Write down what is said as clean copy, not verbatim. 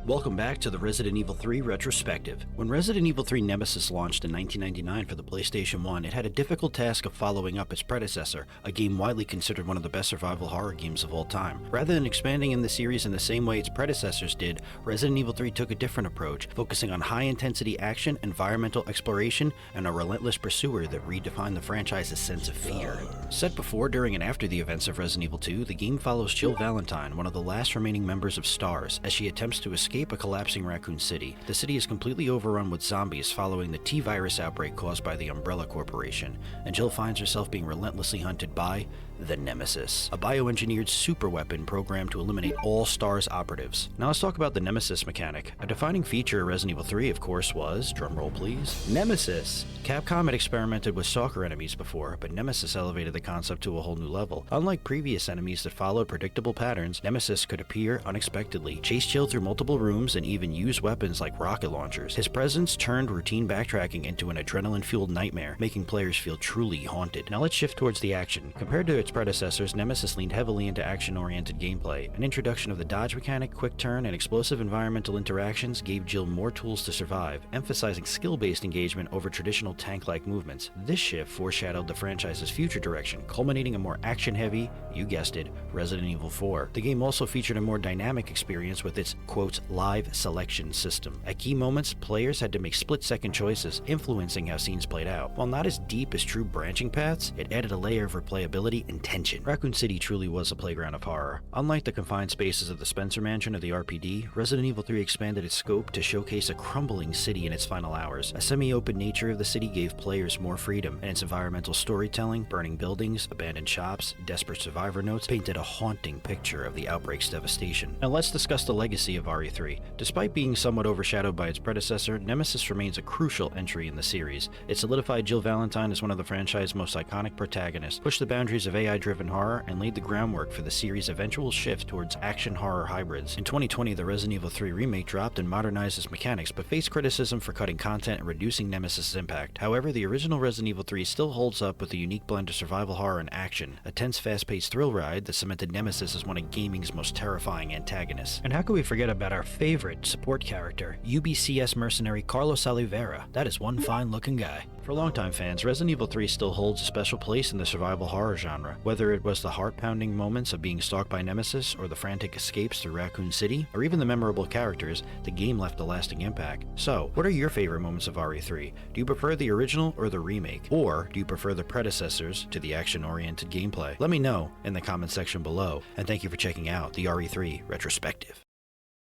Welcome back to the Resident Evil 3 Retrospective. When Resident Evil 3 Nemesis launched in 1999 for the PlayStation 1, it had a difficult task of following up its predecessor, a game widely considered one of the best survival horror games of all time. Rather than expanding in the series in the same way its predecessors did, Resident Evil 3 took a different approach, focusing on high-intensity action, environmental exploration, and a relentless pursuer that redefined the franchise's sense of fear. Set before, during, and after the events of Resident Evil 2, the game follows Jill Valentine, one of the last remaining members of STARS, as she attempts to escape a collapsing Raccoon City. The city is completely overrun with zombies following the T-virus outbreak caused by the Umbrella Corporation, and Jill finds herself being relentlessly hunted by the Nemesis, a bioengineered superweapon programmed to eliminate all STARS operatives. Now let's talk about the Nemesis mechanic. A defining feature of Resident Evil 3, of course, was, drumroll please, Nemesis. Capcom had experimented with stalker enemies before, but Nemesis elevated the concept to a whole new level. Unlike previous enemies that followed predictable patterns, Nemesis could appear unexpectedly, chase Jill through multiple rooms, and even use weapons like rocket launchers. His presence turned routine backtracking into an adrenaline-fueled nightmare, making players feel truly haunted. Now let's shift towards the action. Compared to its predecessors, Nemesis leaned heavily into action-oriented gameplay. An introduction of the dodge mechanic, quick turn, and explosive environmental interactions gave Jill more tools to survive, emphasizing skill-based engagement over traditional tank-like movements. This shift foreshadowed the franchise's future direction, culminating in a more action-heavy, you guessed it, Resident Evil 4. The game also featured a more dynamic experience with its, quote, live selection system. At key moments, players had to make split-second choices, influencing how scenes played out. While not as deep as true branching paths, it added a layer of replayability and tension. Raccoon City truly was a playground of horror. Unlike the confined spaces of the Spencer Mansion or the RPD, Resident Evil 3 expanded its scope to showcase a crumbling city in its final hours. A semi-open nature of the city gave players more freedom, and its environmental storytelling, burning buildings, abandoned shops, desperate survivor notes painted a haunting picture of the outbreak's devastation. Now let's discuss the legacy of RE3. Despite being somewhat overshadowed by its predecessor, Nemesis remains a crucial entry in the series. It solidified Jill Valentine as one of the franchise's most iconic protagonists, pushed the boundaries of AI-driven horror, and laid the groundwork for the series' eventual shift towards action-horror hybrids. In 2020, the Resident Evil 3 remake dropped and modernized its mechanics, but faced criticism for cutting content and reducing Nemesis' impact. However, the original Resident Evil 3 still holds up with a unique blend of survival horror and action, a tense, fast-paced thrill ride that cemented Nemesis as one of gaming's most terrifying antagonists. And how could we forget about our favorite support character, UBCS mercenary Carlos Oliveira? That is one fine-looking guy. For longtime fans, Resident Evil 3 still holds a special place in the survival horror genre. Whether it was the heart-pounding moments of being stalked by Nemesis, or the frantic escapes through Raccoon City, or even the memorable characters, the game left a lasting impact. So, what are your favorite moments of RE3? Do you prefer the original or the remake? Or do you prefer the predecessors to the action-oriented gameplay? Let me know in the comment section below, and thank you for checking out the RE3 Retrospective.